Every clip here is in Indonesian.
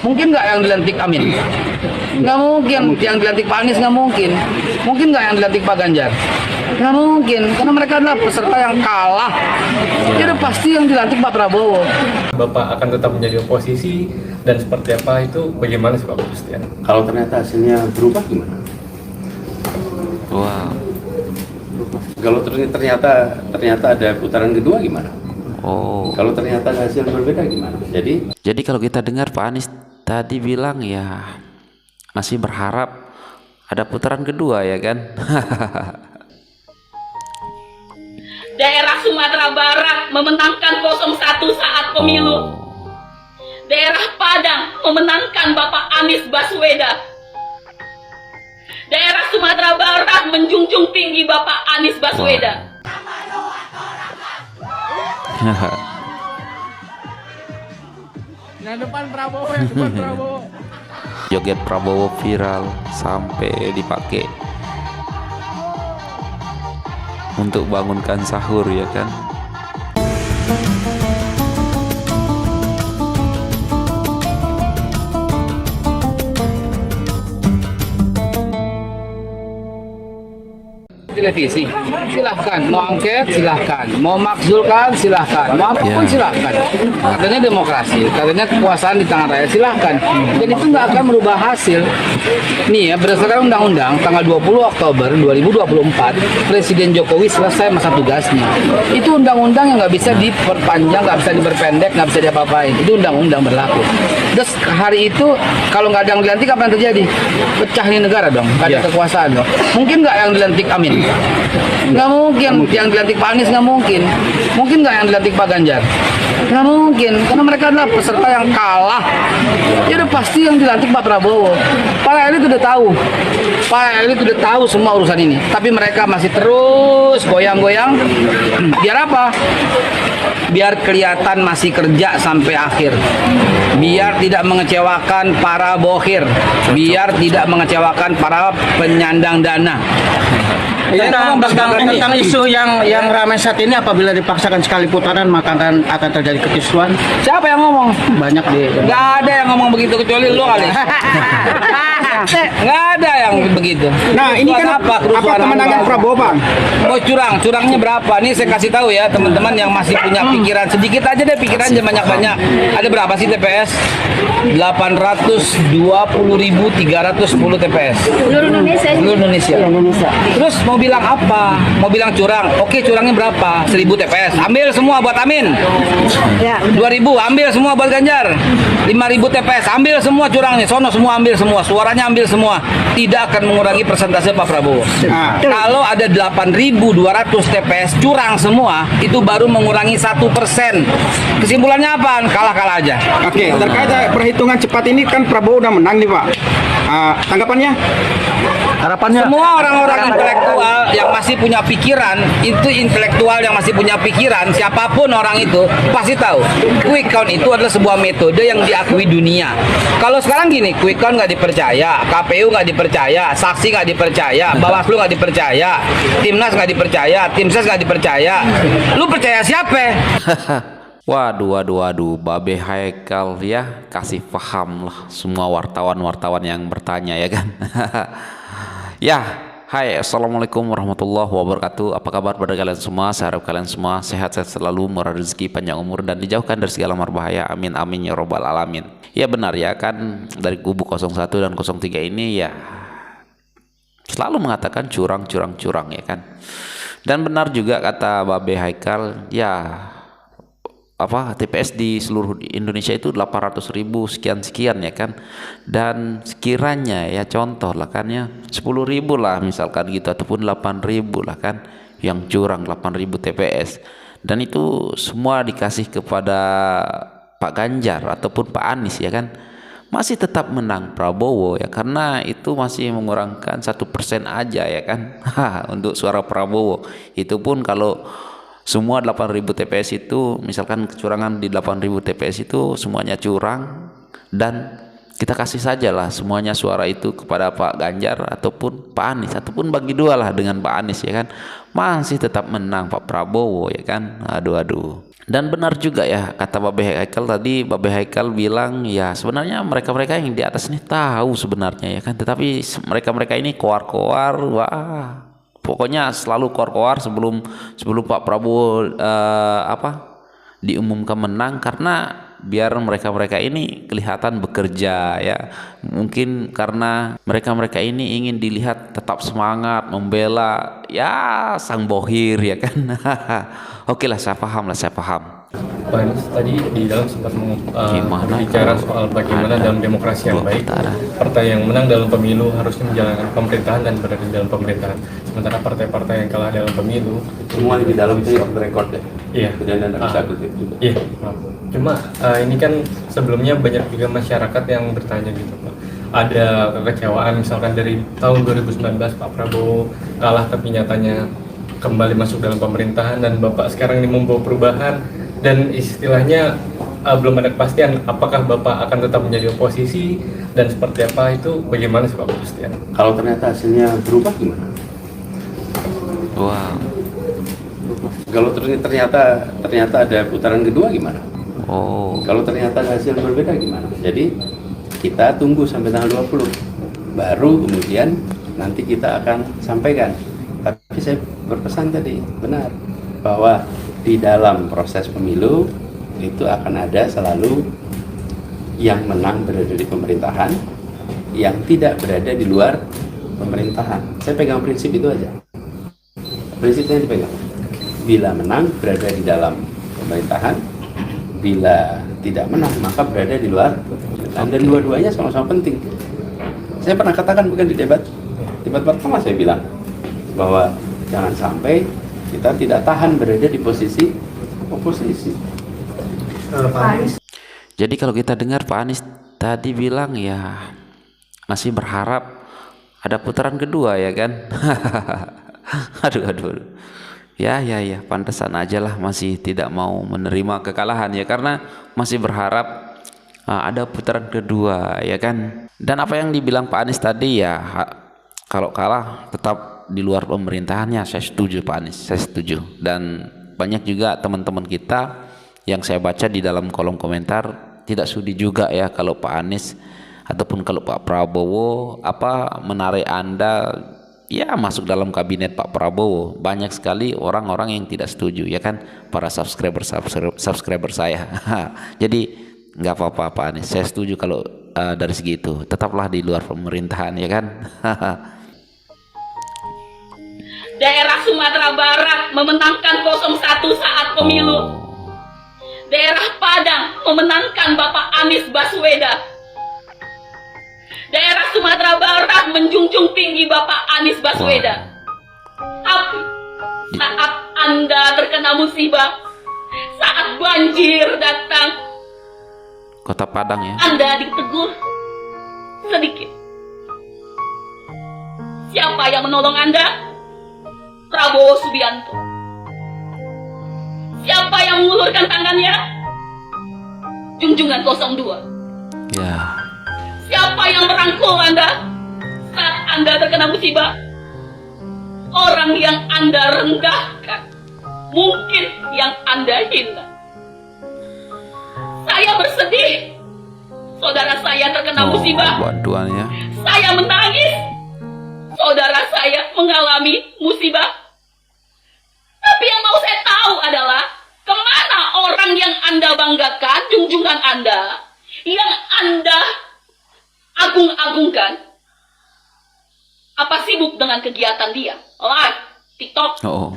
Mungkin nggak yang dilantik Amin? Nggak mungkin. Yang dilantik Pak Anies nggak mungkin. Mungkin nggak yang dilantik Pak Ganjar? Nggak mungkin, karena mereka adalah peserta yang kalah. Jadi pasti yang dilantik Pak Prabowo. Bapak akan tetap menjadi oposisi dan seperti apa itu bagaimana sih Pak Christian? Kalau ternyata hasilnya berubah gimana? Wow. Kalau ternyata ada putaran kedua gimana? Oh. Kalau ternyata hasil berbeda gimana? Jadi kalau kita dengar Pak Anies tadi bilang ya masih berharap ada putaran kedua ya kan? Daerah Sumatera Barat memenangkan 01 saat pemilu. Daerah Padang memenangkan Bapak Anies Baswedan. Daerah Sumatera Barat menjunjung tinggi Bapak Anies Baswedan. Yang depan Prabowo, yang depan Prabowo. Joget Prabowo viral sampai dipakai untuk bangunkan sahur ya kan. Televisi, silahkan. Mau angket, silahkan. Mau makzulkan, silahkan. Mau apapun, silahkan. Katanya demokrasi, katanya kekuasaan di tangan rakyat, silahkan. Dan itu nggak akan merubah hasil. Nih ya, berdasarkan undang-undang tanggal 20 Oktober 2024, Presiden Jokowi selesai masa tugasnya. Itu undang-undang yang nggak bisa diperpanjang, nggak bisa diperpendek, nggak bisa diapa-apain. Itu undang-undang berlaku. Terus hari itu kalau nggak ada yang dilantik, apa yang terjadi? Pecah nih negara dong, nggak ada kekuasaan dong. Mungkin nggak yang dilantik Amin? Nggak mungkin. Yang dilantik Pak Anies nggak mungkin. Mungkin nggak yang dilantik Pak Ganjar? Nggak mungkin, karena mereka adalah peserta yang kalah. Ya udah pasti yang dilantik Pak Prabowo. Pak elit udah tahu. Pak elit udah tahu semua urusan ini. Tapi mereka masih terus goyang-goyang. Biar apa? Biar kelihatan masih kerja sampai akhir. Biar tidak mengecewakan para bohir. Biar tidak mengecewakan para penyandang dana. Tentang isu yang ramai saat ini, apabila dipaksakan sekali putaran maka akan terjadi kekisruan. Siapa yang ngomong? Banyak di. Nggak ada yang ngomong begitu kecuali lu kali. Nggak ada yang begitu. Nah, ini kan apa kemenangan Prabowo, Bang? Mau curangnya berapa? Nih saya kasih tahu ya teman-teman yang masih punya pikiran sedikit aja deh, pikiran jangan banyak-banyak. Ada berapa sih TPS? 820.310 TPS. Seluruh Indonesia. Seluruh Indonesia. Terus mau bilang apa? Mau bilang curang? Oke, curangnya berapa? 1000 TPS. Ambil semua buat Amin. 2000 ambil semua buat Ganjar. 5000 TPS ambil semua curangnya. Sono semua ambil semua. Suaranya ambil semua. Tidak akan mengurangi persentase Pak Prabowo. Kalau ada 8.200 TPS curang semua, itu baru mengurangi 1%. Kesimpulannya apa? Kalah-kalah aja. Oke, terkait perhitungan cepat ini kan Prabowo udah menang nih, Pak. Tanggapannya? Harapannya? Semua orang-orang intelektual yang masih punya pikiran, itu intelektual yang masih punya pikiran, siapapun orang itu pasti tahu quick count itu adalah sebuah metode yang diakui dunia. Kalau sekarang gini, quick count nggak dipercaya, KPU nggak dipercaya, saksi nggak dipercaya, Bawaslu nggak dipercaya, Timnas nggak dipercaya, Timses nggak dipercaya. Lu percaya siapa? Waduh, Babe Haikal ya, kasih paham lah semua wartawan-wartawan yang bertanya ya kan. Ya, hai, assalamualaikum warahmatullahi wabarakatuh. Apa kabar pada kalian semua? Saya harap kalian semua sehat-sehat selalu, murah rezeki, panjang umur, dan dijauhkan dari segala marbahaya. Amin amin ya robbal alamin. Ya benar ya kan, dari kubu 01 dan 03 ini ya selalu mengatakan curang ya kan. Dan benar juga kata Babe Haikal, ya TPS di seluruh Indonesia itu 800.000 sekian ya kan. Dan sekiranya ya contoh lah kan ya 10.000 lah misalkan gitu, ataupun 8.000 lah kan yang curang, 8.000 TPS, dan itu semua dikasih kepada Pak Ganjar ataupun Pak Anies ya kan, masih tetap menang Prabowo ya, karena itu masih mengurangkan 1% aja ya kan. Untuk suara Prabowo itu pun kalau semua 8.000 TPS itu, misalkan kecurangan di 8.000 TPS itu semuanya curang, dan kita kasih saja lah semuanya suara itu kepada Pak Ganjar ataupun Pak Anies, ataupun bagi dua lah dengan Pak Anies ya kan, masih tetap menang Pak Prabowo ya kan. Aduh. Dan benar juga ya kata Babe Haikal tadi. Babe Haikal bilang ya sebenarnya mereka-mereka yang di atas ini tahu sebenarnya ya kan, tetapi mereka-mereka ini koar-koar, wah pokoknya selalu koar-koar sebelum Pak Prabowo diumumkan menang, karena biar mereka-mereka ini kelihatan bekerja ya. Mungkin karena mereka-mereka ini ingin dilihat tetap semangat membela ya sang bohir ya kan. Oke lah, saya paham. Pak Anies tadi di dalam sempat Gimana bicara kalau soal bagaimana ada dalam demokrasi yang dua baik putaran? partai yang menang dalam pemilu harusnya menjalankan pemerintahan dan berada di dalam pemerintahan, sementara partai-partai yang kalah dalam pemilu Semua di dalam itu off the record ya. iya. Dan tidak bisa kutip juga. Iya, Pak. Cuma ini kan sebelumnya banyak juga masyarakat yang bertanya gitu, Pak. Ada kekecewaan misalkan dari tahun 2019 Pak Prabowo kalah tapi nyatanya kembali masuk dalam pemerintahan, dan Bapak sekarang ini membawa perubahan dan istilahnya belum ada kepastian apakah Bapak akan tetap menjadi oposisi dan seperti apa, itu bagaimana sih Pak kepastian? Kalau ternyata hasilnya berubah gimana? Wow. Kalau ternyata ada putaran kedua gimana? Oh. Kalau ternyata hasil berbeda gimana? Jadi kita tunggu sampai tanggal 20, baru kemudian nanti kita akan sampaikan. Tapi saya berpesan tadi benar bahwa di dalam proses pemilu itu akan ada selalu yang menang berada di pemerintahan, yang tidak berada di luar pemerintahan. Saya pegang prinsip itu aja. Prinsipnya dipegang. Bila menang berada di dalam pemerintahan, bila tidak menang maka berada di luar pemerintahan. Dan dua-duanya sama-sama penting. Saya pernah katakan bukan di debat pertama, saya bilang bahwa jangan sampai kita tidak tahan berada di posisi oposisi. Jadi kalau kita dengar Pak Anies tadi bilang ya masih berharap ada putaran kedua ya kan. aduh. Ya, pantesan aja lah masih tidak mau menerima kekalahan ya, karena masih berharap ada putaran kedua ya kan. Dan apa yang dibilang Pak Anies tadi ya, kalau kalah tetap di luar pemerintahannya, saya setuju Pak Anies, saya setuju. Dan banyak juga teman-teman kita yang saya baca di dalam kolom komentar tidak sudi juga ya kalau Pak Anies ataupun kalau Pak Prabowo menarik Anda ya masuk dalam kabinet Pak Prabowo. Banyak sekali orang-orang yang tidak setuju ya kan, para subscriber saya. Jadi nggak apa-apa Pak Anies, saya setuju kalau dari segi itu tetaplah di luar pemerintahan ya kan. Daerah Sumatera Barat memenangkan 01 saat pemilu. Daerah Padang memenangkan Bapak Anies Baswedan. Daerah Sumatera Barat menjunjung tinggi Bapak Anies Baswedan. Tapi saat Anda terkena musibah, saat banjir datang, Kota Padang ya, Anda ditegur sedikit. Siapa yang menolong Anda? Prabowo Subianto. Siapa yang mengulurkan tangannya? Junjungan 02. ya. Siapa yang merangkul Anda saat Anda terkena musibah? Orang yang Anda rendahkan, mungkin yang Anda hina. Saya bersedih, saudara saya terkena musibah. Bantuannya. Saya menangis, saudara saya mengalami musibah. Tapi yang mau saya tahu adalah kemana orang yang Anda banggakan, junjungan Anda, yang Anda agung-agungkan. Apa sibuk dengan kegiatan dia? Live, TikTok. Oh.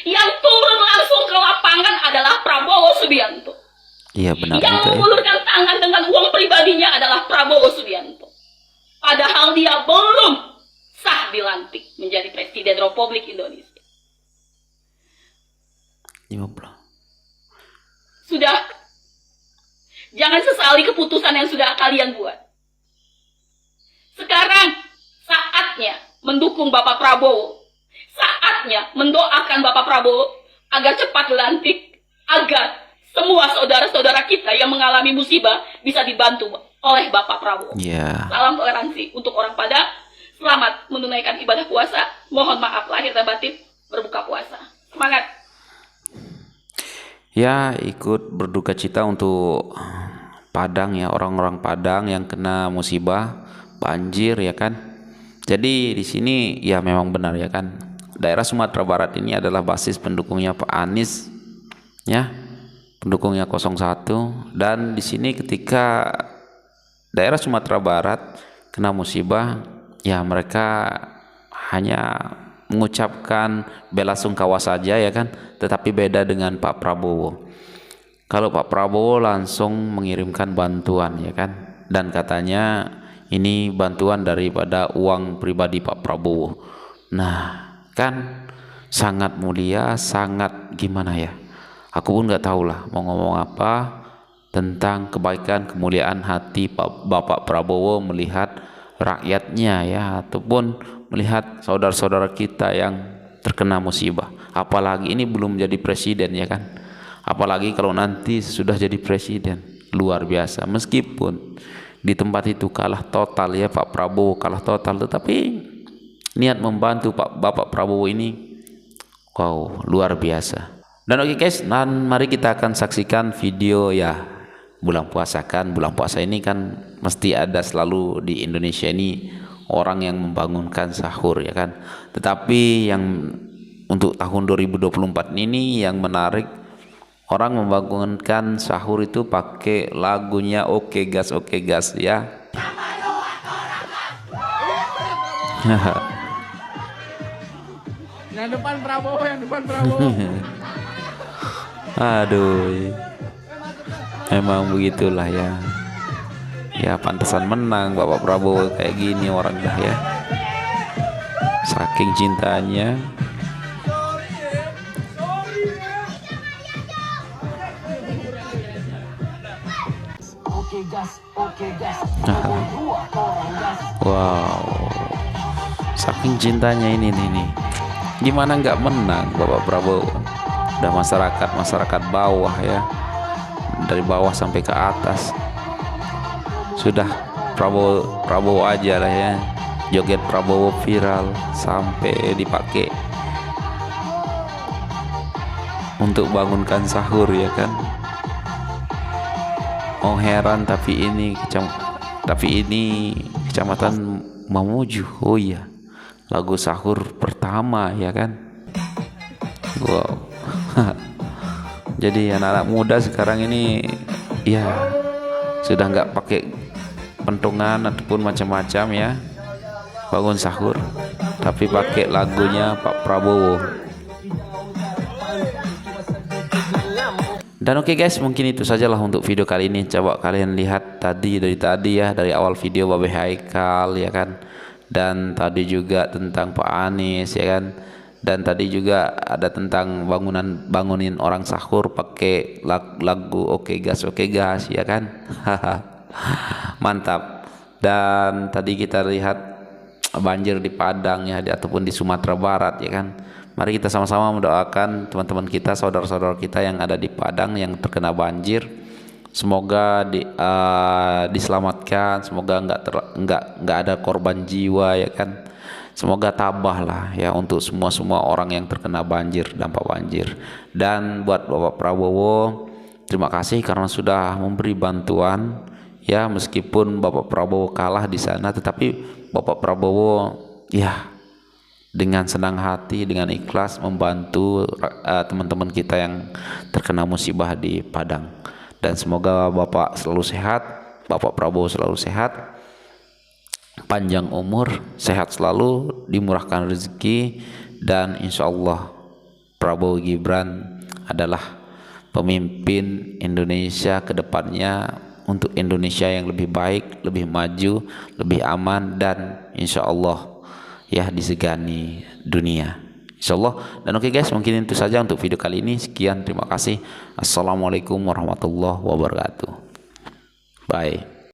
Yang turun langsung ke lapangan adalah Prabowo Subianto. Iya benar Yang juga ya. mengulurkan tangan dengan uang pribadinya adalah Prabowo Subianto. Padahal dia belum sah dilantik menjadi Presiden Republik Indonesia. 50. Sudah, jangan sesali keputusan yang sudah kalian buat. Sekarang saatnya mendukung Bapak Prabowo. Saatnya mendoakan Bapak Prabowo agar cepat dilantik, agar semua saudara-saudara kita yang mengalami musibah bisa dibantu oleh Bapak Prabowo. Iya. Salam toleransi untuk orang Padang. Selamat menunaikan ibadah puasa. Mohon maaf lahir dan batin berbuka puasa. Semangat. ya ikut berduka cita untuk Padang ya, orang-orang Padang yang kena musibah banjir ya kan. Jadi di sini ya memang benar ya kan, daerah Sumatera Barat ini adalah basis pendukungnya Pak Anies ya, pendukungnya 01. Dan di sini ketika daerah Sumatera Barat kena musibah ya, mereka hanya mengucapkan bela sungkawa saja ya kan. Tetapi beda dengan Pak Prabowo. Kalau Pak Prabowo langsung mengirimkan bantuan ya kan, dan katanya ini bantuan daripada uang pribadi Pak Prabowo. Nah kan sangat mulia, sangat gimana ya, aku pun nggak tahu lah mau ngomong apa tentang kebaikan kemuliaan hati Bapak Prabowo melihat rakyatnya ya, ataupun melihat saudara-saudara kita yang terkena musibah. Apalagi ini belum jadi presiden ya kan, apalagi kalau nanti sudah jadi presiden, luar biasa. Meskipun di tempat itu kalah total ya, Pak Prabowo kalah total, tetapi niat membantu Bapak Prabowo ini wow, luar biasa. Dan oke guys, dan mari kita akan saksikan video ya bulan puasa kan. Bulan puasa ini kan mesti ada selalu di Indonesia ini orang yang membangunkan sahur ya kan. Tetapi yang untuk tahun 2024 ini yang menarik, orang membangunkan sahur itu pakai lagunya Oke Gas ya. Yang depan Prabowo, yang depan Prabowo. Aduh, memang begitulah ya. Ya pantesan menang Bapak Prabowo kayak gini orang dah ya. Saking cintanya. Wow, saking cintanya ini nih. Gimana nggak menang Bapak Prabowo? Udah masyarakat bawah ya, dari bawah sampai ke atas. Sudah Prabowo aja lah ya. Joget Prabowo viral sampai dipakai untuk bangunkan sahur ya kan. Oh heran, tapi ini kecamatan Mamuju. Oh iya, lagu sahur pertama ya kan. Wow. Jadi anak-anak muda sekarang ini ya sudah nggak pakai pentungan ataupun macam-macam ya bangun sahur, tapi pakai lagunya Pak Prabowo. Dan oke guys, mungkin itu sajalah untuk video kali ini. Coba kalian lihat dari tadi ya, dari awal video Babe Haikal ya kan, dan tadi juga tentang Pak Anies ya kan, dan tadi juga ada tentang bangunin orang sahur pakai lagu Oke Gas ya kan. Mantap. Dan tadi kita lihat banjir di Padang ya, ataupun di Sumatera Barat ya kan. Mari kita sama-sama mendoakan teman-teman kita, saudara-saudara kita yang ada di Padang yang terkena banjir. Semoga diselamatkan, semoga nggak ada korban jiwa ya kan. Semoga tabah lah ya untuk semua orang yang terkena banjir, dampak banjir. Dan buat Bapak Prabowo, terima kasih karena sudah memberi bantuan ya, meskipun Bapak Prabowo kalah di sana, tetapi Bapak Prabowo ya dengan senang hati, dengan ikhlas membantu teman-teman kita yang terkena musibah di Padang. Dan semoga Bapak selalu sehat, Bapak Prabowo selalu sehat, panjang umur, sehat selalu, dimurahkan rezeki, dan insya Allah Prabowo Gibran adalah pemimpin Indonesia ke depannya, untuk Indonesia yang lebih baik, lebih maju, lebih aman, dan insya Allah ya disegani dunia, insyaallah. Dan oke guys, mungkin itu saja untuk video kali ini. Sekian, terima kasih. Assalamualaikum warahmatullahi wabarakatuh. Bye.